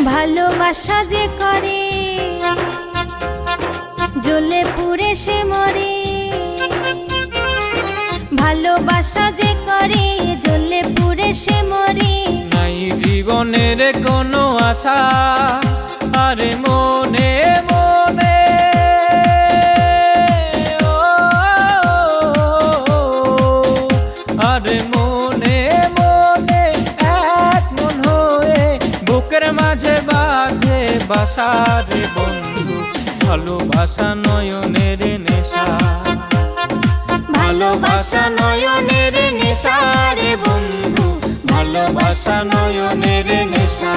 ভালোবাসা যে করে জ্বলে পুড়ে সে মরে, ভালোবাসা যে করে জ্বলে পুড়ে সে মরে। নাই জীবনের কোনো আশা আরে মনে মনে, আরে মনে মনে এক মন হয়ে বুকের মাঝে বাঁধে বাসা রে বন্ধু। ভালোবাসা নয়নের নেশা, ভালোবাসা নয়নের নেশা রে বন্ধু, ভালোবাসা নয়নের নেশা।